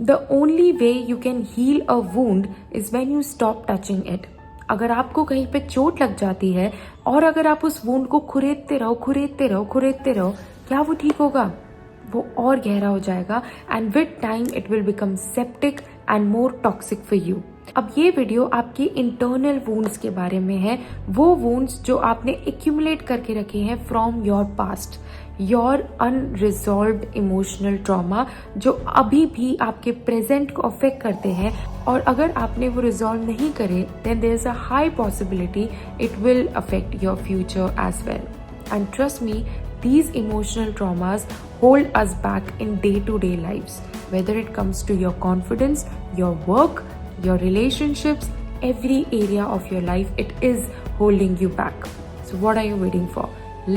The only way you can heal a wound is when you stop touching it. अगर आपको कहीं पे चोट लग जाती है और अगर आप उस वुंड को खुरेदते रहो, क्या वो ठीक होगा? वो और गहरा हो जाएगा and with time it will become septic and more toxic for you. अब ये वीडियो आपके इंटरनल वुंड्स के बारे में है, वो वुंड्स जो आपने एक्यूमुलेट करके रखे हैं from your past, your unresolved emotional trauma, जो अभी भी आपके प्रेजेंट को अफेक्ट करते हैं। और अगर आपने वो रिजॉल्व नहीं करे then there is a high possibility it will affect your future as well. And trust me, these emotional traumas hold us back in day-to-day lives, whether it comes to your confidence, your work, your relationships, every area of your life, it is holding you back. So what are you waiting for?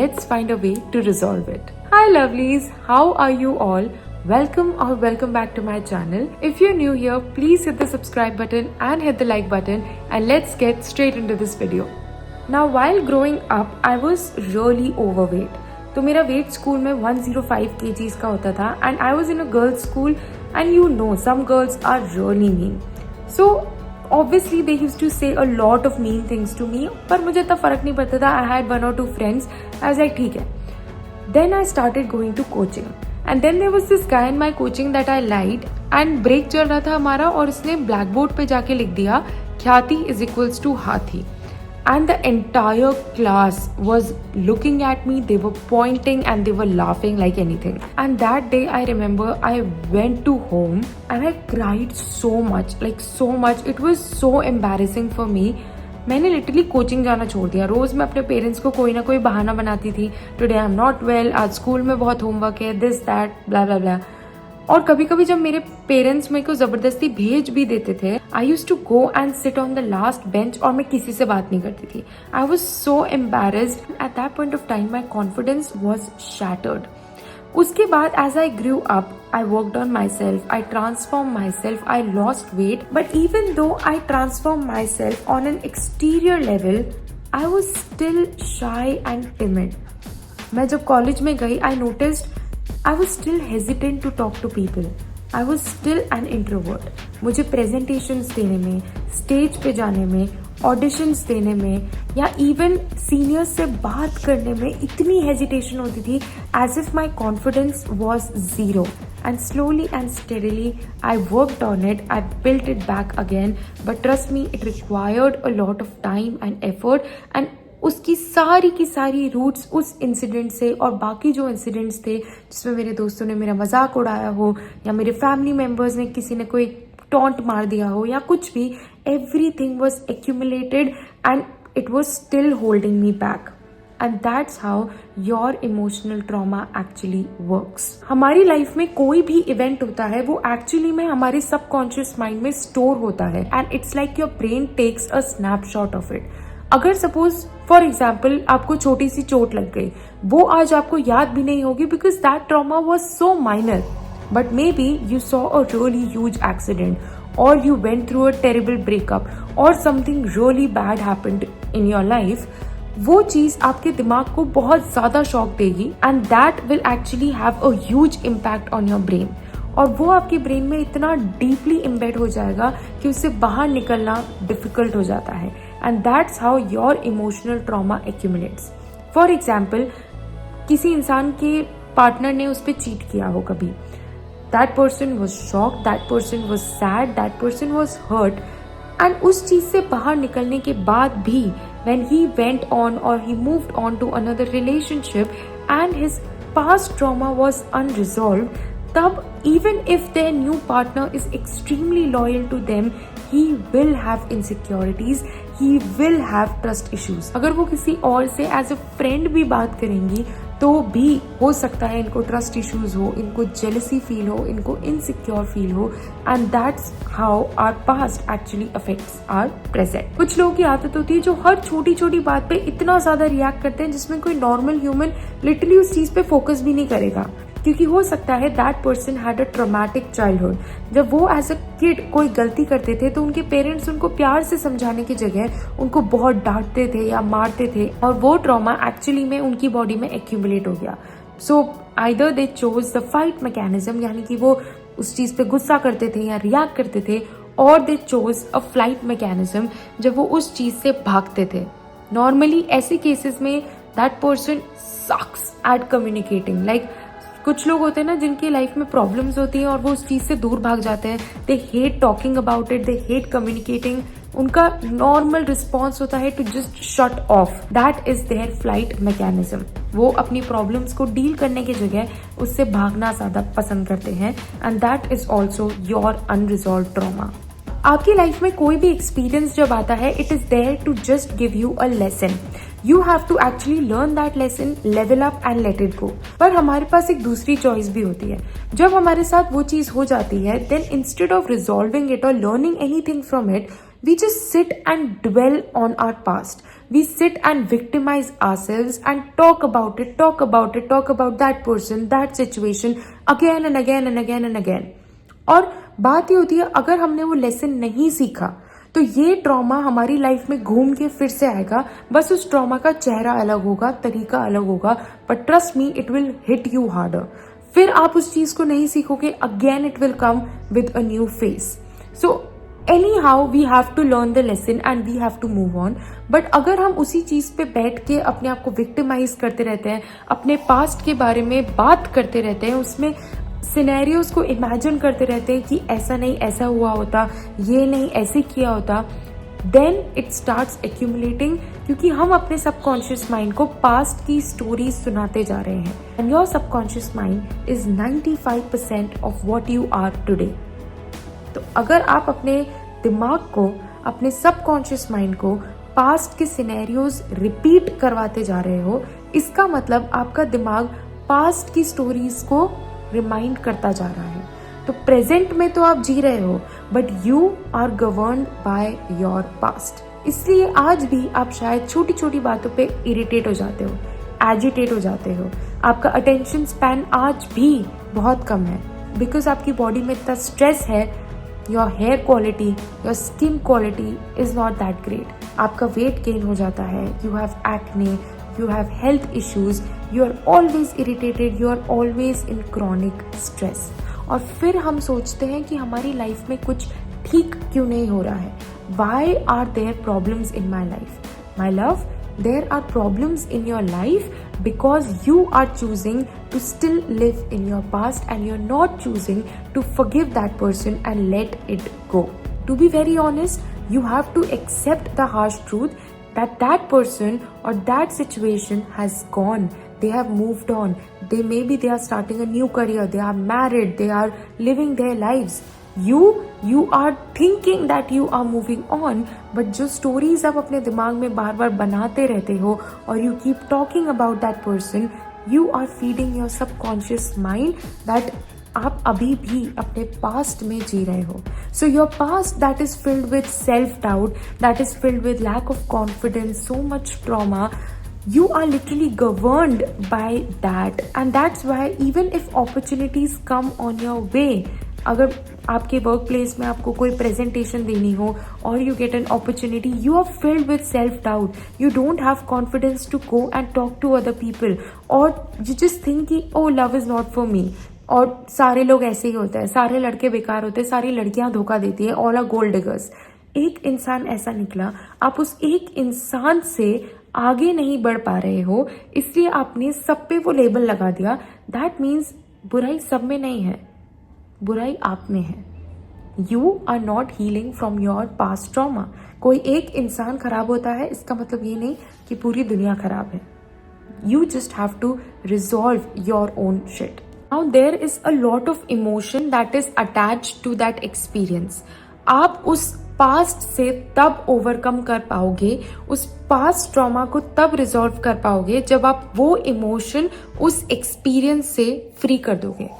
Let's find a way to resolve it. Hi lovelies, how are you all? Welcome back to my channel. If you're new here, please hit the subscribe button and hit the like button, and let's get straight into this video. Now while growing up, I was really overweight. तो मेरा wait school में 105 kgs का होता था and I was in a girls school and you know some girls are really mean, so obviously they used to say a lot of mean things to me, पर मुझे इतना फर्क नहीं पड़ता था। I had 1 or 2 friends, I was like ठीक है। Then I started going to coaching and then there was this guy in my coaching that I liked and break चल रहा था हमारा और उसने ब्लैक बोर्ड पे जाके लिख दिया ख्याति इज इक्वल्स टू हाथी। And the entire class was looking at me, they were pointing and they were laughing like anything. And that day I remember I went to home and I cried so much, like so much. It was so embarrassing for me. मैंने literally coaching जाना छोड़ दिया। रोज मैं अपने parents को कोई ना कोई बहाना बनाती थी, today I am not well, आज स्कूल में बहुत होमवर्क है, दिस दैट ब्ला ब्ला ब्ला। और कभी कभी जब मेरे पेरेंट्स मेरे को जबरदस्ती भेज भी देते थे, I use to go and sit on the last bench और मैं किसी से बात नहीं करती थी। I was so embarrassed at that point of time, my confidence was shattered. उसके बाद as I grew up, I worked on myself, I transform myself, I lost weight, but even though I transform myself on an exterior level, I was still shy and timid. मैं जब college में गई, I noticed I was still hesitant to talk to people. I was still an introvert. मुझे presentations देने में, stage पे जाने में, ऑडिशंस देने में या इवन सीनियर्स से बात करने में इतनी हेजिटेशन होती थी as if my confidence was zero. And slowly and steadily I worked on it. I built it back again. But trust me, it required a lot of time and effort. And उसकी सारी की सारी roots उस incident से और बाकी जो incidents थे जिसमें मेरे दोस्तों ने मेरा मजाक उड़ाया हो या मेरे फैमिली मेम्बर्स ने किसी ने कोई टॉन्ट मार दिया हो या कुछ भी, everything was accumulated and it was still holding me back. And that's how your emotional trauma actually works. हमारी लाइफ में कोई भी इवेंट होता है वो एक्चुअली में हमारे सबकॉन्शियस माइंड में स्टोर होता है and it's like your brain takes a snapshot of it. अगर सपोज फॉर एग्जाम्पल आपको छोटी सी चोट लग गई, वो आज आपको याद भी नहीं होगी because that trauma was so minor, but maybe you saw a really huge accident और you went through a terrible breakup और something really bad happened in your life. वो चीज आपके दिमाग को बहुत ज्यादा शॉक देगी and that will actually have a huge impact on your brain, और वो आपके ब्रेन में इतना डीपली इम्बेड हो जाएगा कि उससे बाहर निकलना डिफिकल्ट हो जाता है। And that's how your emotional trauma accumulates. For example, किसी इंसान के पार्टनर ने उस पर चीट किया हो कभी, that person was shocked, that person was sad, that person was hurt, and उस चीज से बाहर निकलने के बाद भी when he went on or he moved on to another relationship and his past trauma was unresolved, तब even if their new partner is extremely loyal to them, he will have insecurities, he will have trust issues. अगर वो किसी और से as a friend भी बात करेंगी तो भी हो सकता है इनको ट्रस्ट इश्यूज हो, इनको जेलसी फील हो, इनको इनसिक्योर फील हो, and that's how our past actually affects our present. कुछ लोगों की आदत होती है जो हर छोटी छोटी बात पे इतना ज्यादा रिएक्ट करते हैं जिसमें कोई नॉर्मल ह्यूमन लिटरली उस चीज पे फोकस भी नहीं करेगा, क्योंकि हो सकता है that person had a traumatic childhood. जब वो एज अ किड कोई गलती करते थे तो उनके पेरेंट्स उनको प्यार से समझाने की जगह उनको बहुत डांटते थे या मारते थे, और वो ट्रॉमा एक्चुअली में उनकी बॉडी में एक्यूमुलेट हो गया। So either they chose the fight mechanism, यानी कि वो उस चीज़ पे गुस्सा करते थे या रिएक्ट करते थे, और दे चोज अ फ्लाइट मैकेनिज्म जब वो उस चीज़ से भागते थे। नॉर्मली ऐसे केसेस में that person sucks at communicating. Like कुछ लोग होते हैं ना जिनकी लाइफ में प्रॉब्लम्स होती हैं और वो उस चीज़ से दूर भाग जाते हैं। They hate talking about it, they hate communicating. उनका नॉर्मल रिस्पॉन्स होता है to just shut off. That is their flight mechanism. वो अपनी प्रॉब्लम्स को डील करने की जगह उससे भागना ज़्यादा पसंद करते हैं, and that is also your unresolved trauma. आपकी लाइफ में कोई भी एक्सपीरियंस जब आता है, it is there to just give you a lesson. You have to actually learn that lesson, level up and let it go. पर हमारे पास एक दूसरी चॉइस भी होती है। जब हमारे साथ वो चीज हो जाती है, then instead of resolving it और learning anything from it, we just sit and dwell on our past. We sit and victimize ourselves and talk about that person, that situation again and again and again and again. और बात ये होती है, अगर हमने वो lesson नहीं सीखा तो ये ट्रॉमा हमारी लाइफ में घूम के फिर से आएगा। बस उस ट्रॉमा का चेहरा अलग होगा, तरीका अलग होगा, but trust me it will hit you harder. फिर आप उस चीज को नहीं सीखोगे, again it will come with a new face. So anyhow we have to learn the lesson and we have to move on. But अगर हम उसी चीज पे बैठ के अपने आप को विक्टिमाइज करते रहते हैं, अपने पास्ट के बारे में बात करते रहते हैं, उसमें सिनेरियोज को इमेजिन करते रहते हैं कि ऐसा नहीं ऐसा हुआ होता, ये नहीं ऐसे किया होता, देन इट स्टार्ट्स एक्यूमुलेटिंग। क्योंकि हम अपने सबकॉन्शियस माइंड को पास्ट की स्टोरीज सुनाते जा रहे हैं, and your subconscious mind is 95% of what you are today. तो अगर आप अपने दिमाग को, अपने सबकॉन्शियस माइंड को पास्ट के सिनेरियोज रिपीट करवाते जा रहे हो, इसका मतलब आपका दिमाग पास्ट की स्टोरीज को रिमाइंड करता जा रहा है। तो प्रेजेंट में तो आप जी रहे हो, but you are governed by your past. इसलिए आज भी आप शायद छोटी छोटी बातों पे इरिटेट हो जाते हो, एजिटेट हो जाते हो। आपका अटेंशन स्पैन आज भी बहुत कम है, बिकॉज आपकी बॉडी में इतना स्ट्रेस है। Your hair quality, your skin quality is not that great. आपका वेट गेन हो जाता है, you have acne, you have health issues, you are always irritated, you are always in chronic stress. और फिर हम सोचते हैं कि हमारी लाइफ में कुछ ठीक क्यों नहीं हो रहा है। Why are there problems in my life? My love, there are problems in your life because you are choosing to still live in your past and you're not choosing to forgive that person and let it go. To be very honest, you have to accept the harsh truth that that person or that situation has gone. They have moved on. They are starting a new career. They are married. They are living their lives. You are thinking that you are moving on, but जो stories आप अपने दिमाग में बार बार बनाते रहते हो और you keep talking about that person, you are feeding your subconscious mind that आप अभी भी अपने past में जी रहे हो. So your past that is filled with self-doubt, that is filled with lack of confidence, so much trauma, you are literally governed by that, and that's why even if opportunities come on your way, अगर आपके work place में आपको कोई presentation देनी हो और you get an opportunity, you are filled with self doubt, you don't have confidence to go and talk to other people, और you just think कि oh love is not for me, और सारे लोग ऐसे ही होते हैं, सारे लड़के बेकार होते हैं, सारी लड़कियां धोखा देती है, ऑल आर गोल्ड डिगर्स। एक इंसान ऐसा निकला, आप उस एक इंसान से आगे नहीं बढ़ पा रहे हो, इसलिए आपने सब पे वो लेबल लगा दिया। दैट मीन्स बुराई सब में नहीं है, बुराई आप में है। You are not healing from your past trauma. कोई एक इंसान खराब होता है इसका मतलब ये नहीं कि पूरी दुनिया खराब है। You just have to resolve your own shit. Now there is a lot of emotion that is attached to that experience. आप उस पास्ट से तब ओवरकम कर पाओगे, उस पास्ट ट्रॉमा को तब रिजॉल्व कर पाओगे जब आप वो इमोशन उस एक्सपीरियंस से फ्री कर दोगे।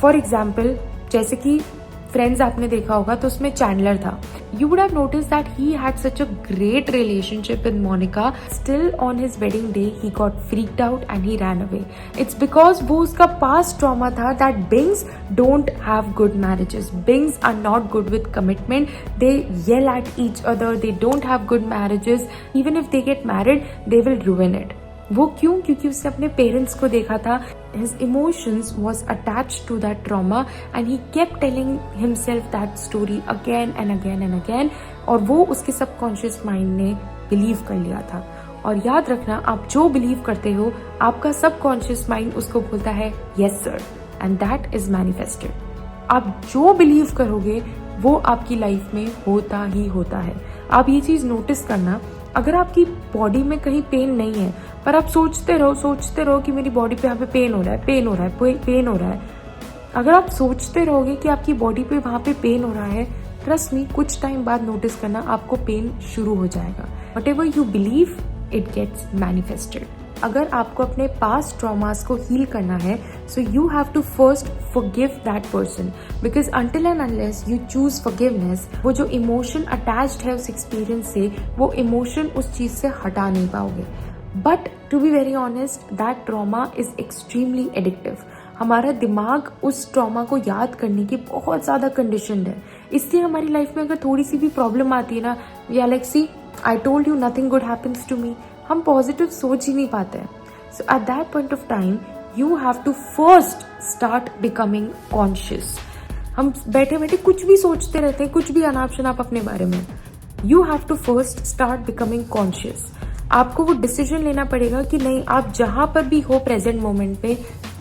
फॉर एग्जाम्पल, जैसे कि फ्रेंड्स आपने देखा होगा तो उसमें चैंडलर था। You would have notice that he had such a great relationship with Monica, still on his wedding day he got freaked out and he ran away. It's because वो उसका पास्ट ट्रॉमा था that Bings don't have good marriages, Bings are not good with commitment, they yell at each other, they don't have good marriages, even if they get married they will ruin it. वो क्यों? क्योंकि उसने अपने parents को देखा था. His emotions was attached to that trauma and he kept telling himself that story again and again and again. और वो उसके सबकॉन्शियस माइंड ने बिलीव कर लिया था. और याद रखना, आप जो बिलीव करते हो आपका सबकॉन्शियस माइंड उसको बोलता है yes sir, and that is manifested. आप जो बिलीव करोगे वो आपकी लाइफ में होता ही होता है. आप ये चीज नोटिस करना, अगर आपकी बॉडी में कहीं पेन नहीं है पर आप सोचते रहो कि मेरी बॉडी पे यहाँ पे पेन हो रहा है. अगर आप सोचते रहोगे कि आपकी बॉडी पे वहां पे पेन हो रहा है, ट्रस्ट मी, कुछ टाइम बाद नोटिस करना आपको पेन शुरू हो जाएगा. What ever you believe it gets manifested. अगर आपको अपने पास्ट ट्रॉमास को हील करना है, so you have to first forgive that person, because until and unless you choose forgiveness, वो जो इमोशन अटैच्ड है उस एक्सपीरियंस से, वो इमोशन उस चीज से हटा नहीं पाओगे. But to be very honest, that trauma is extremely addictive. हमारा दिमाग उस ट्रॉमा को याद करने की बहुत ज्यादा कंडीशनड है. इसलिए हमारी लाइफ में अगर थोड़ी सी भी प्रॉब्लम आती है ना, या like see I told you nothing good happens to me, हम पॉजिटिव सोच ही नहीं पाते हैं. So at that point of time you have to first start becoming conscious. हम बैठे बैठे कुछ भी सोचते रहते हैं, कुछ भी अनाप शनाप अपने बारे में. You have to first start becoming conscious. आपको वो डिसीजन लेना पड़ेगा कि नहीं, आप जहां पर भी हो प्रेजेंट मोमेंट पे,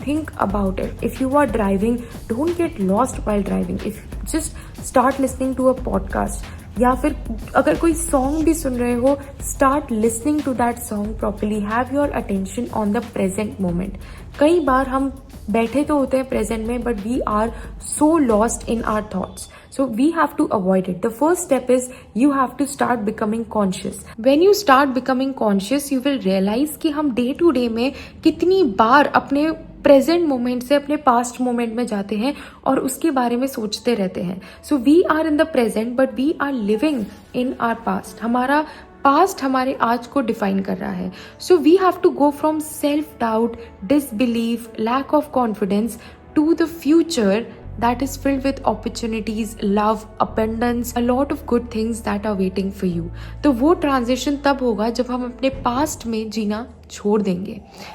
think about it. If you are driving, don't get lost while driving. If just start listening to a podcast, या फिर अगर कोई सॉन्ग भी सुन रहे हो, start listening to that song properly. Have your attention on the present moment. कई बार हम बैठे तो होते हैं प्रेजेंट में, but we are so lost in our thoughts. So we have to avoid it. The first step is you have to start becoming conscious. When you start becoming conscious, you will realize कि हम day to day में कितनी बार अपने present moment से अपने past moment में जाते हैं और उसके बारे में सोचते रहते हैं. So we are in the present but we are living in our past. हमारा पास्ट हमारे आज को डिफाइन कर रहा है. So we have to go from self doubt, disbelief, lack of confidence to the future that is filled with opportunities, love, abundance, a lot of good things that are waiting for you. तो वो transition तब होगा जब हम अपने past में जीना छोड़ देंगे.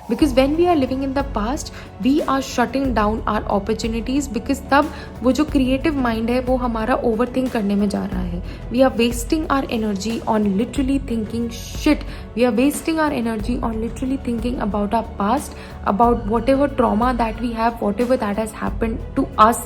Because when we are living in the past, we are shutting down our opportunities. Because तब वो जो क्रिएटिव माइंड है वो हमारा ओवर थिंक करने में जा रहा है. We are wasting our energy on literally thinking shit. We are wasting our energy on literally thinking about our past, about what ever trauma that we have, what ever that has happened to us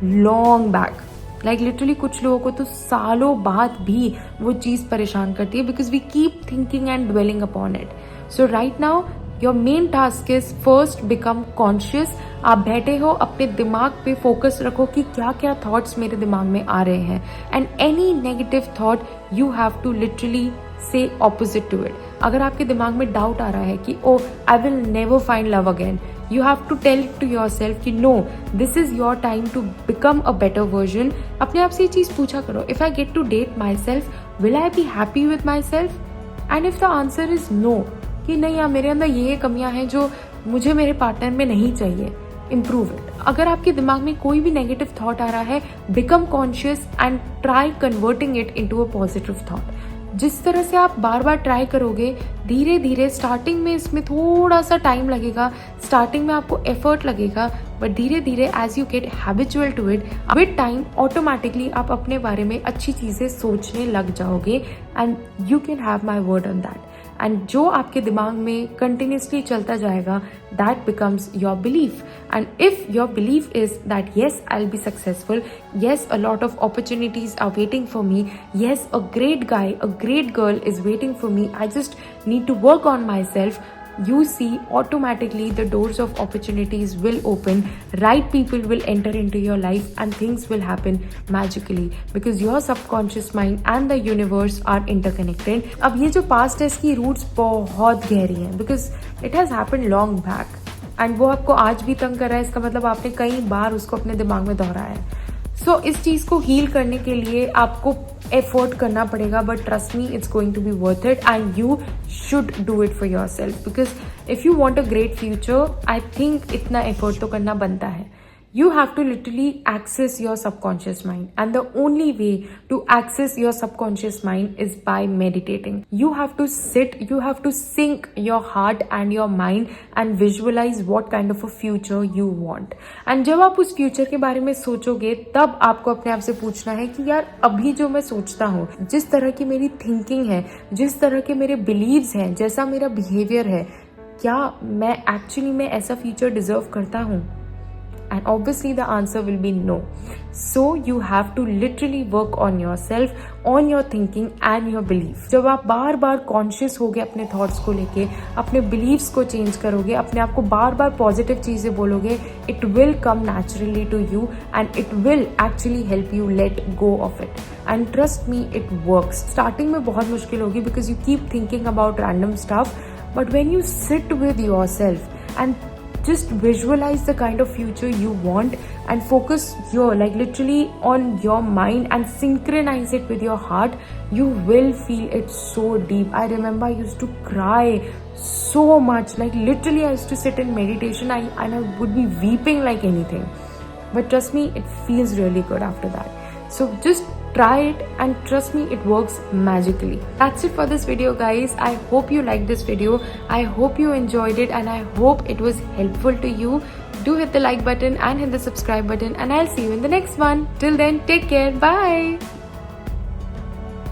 long back. Like literally कुछ लोगों को तो सालों बाद भी वो चीज परेशान करती है, because we keep thinking and dwelling upon it. So right now your main task is first become conscious. आप बैठे हो, अपने दिमाग पे फोकस रखो कि क्या क्या थॉट्स मेरे दिमाग में आ रहे हैं, and any negative thought you have to literally say opposite to it. अगर आपके दिमाग में डाउट आ रहा है कि oh I will never find love again, you have to tell it to yourself कि no, this is your time to become a better version. अपने आप से ये चीज पूछा करो, if I get to date myself, will I be happy with myself? And if the answer is no, कि नहीं यार मेरे अंदर ये कमियां हैं जो मुझे मेरे पार्टनर में नहीं चाहिए, improve it. अगर आपके दिमाग में कोई भी नेगेटिव थॉट आ रहा है, become conscious and try converting it into a positive thought. जिस तरह से आप बार बार ट्राई करोगे, धीरे धीरे, स्टार्टिंग में इसमें थोड़ा सा टाइम लगेगा, स्टार्टिंग में आपको एफर्ट लगेगा, बट धीरे धीरे as you get habitual to it, with time automatically आप अपने बारे में अच्छी चीजें सोचने लग जाओगे, and you can have my word on that. एंड जो आपके दिमाग में कंटिन्यूसली चलता जाएगा, that becomes your belief. And if your belief is that yes I will be successful, yes a lot of opportunities are waiting for me, yes a great guy, a great girl is waiting for me, I just need to work on myself, you see automatically the doors of opportunities will open, right people will enter into your life and things will happen magically because your subconscious mind and the universe are interconnected. अब ये जो past है इसकी roots बहुत गहरी हैं because it has happened long back and वो आपको आज भी तंग कर रहा है, इसका मतलब आपने कई बार उसको अपने दिमाग में दोहराया है. सो इस चीज को हील करने के लिए आपको एफर्ट करना पड़ेगा, but trust me it's going to be worth it and you should do it for your self because if you want a great future, I think इतना एफर्ट तो करना बनता है. You have to literally access your subconscious mind, and the only way to access your subconscious mind is by meditating. You have to sit, you have to sync your heart and your mind and visualize what kind of a future you want. And जब आप उस future के बारे में सोचोगे, तब आपको अपने आप से पूछना है कि यार अभी जो मैं सोचता हूँ, जिस तरह की मेरी थिंकिंग है, जिस तरह के मेरे बिलीव्स हैं, जैसा मेरा बिहेवियर है, क्या मैं एक्चुअली में ऐसा फ्यूचर डिजर्व करता हूँ? And obviously the answer will be no. So you have to literally work on yourself, on your thinking and your belief. जब आप बार बार कॉन्शियस होगे अपने थॉट्स को लेके, अपने बिलीव्स को चेंज करोगे, अपने आप को बार बार पॉजिटिव चीजें बोलोगे, it will come naturally to you and it will actually help you let go of it. And trust me, it works. Starting में बहुत मुश्किल होगी because you keep thinking about random stuff, but when you sit with yourself and just visualize the kind of future you want and focus your literally on your mind and synchronize it with your heart, you will feel it so deep. I remember I used to cry so much, literally I used to sit in meditation and I would be weeping like anything. But trust me, it feels really good after that. So just try it and trust me, it works magically. That's it for this video, guys. I hope you liked this video. I hope you enjoyed it and I hope it was helpful to you. Do hit the like button and hit the subscribe button and I'll see you in the next one. Till then, take care. Bye.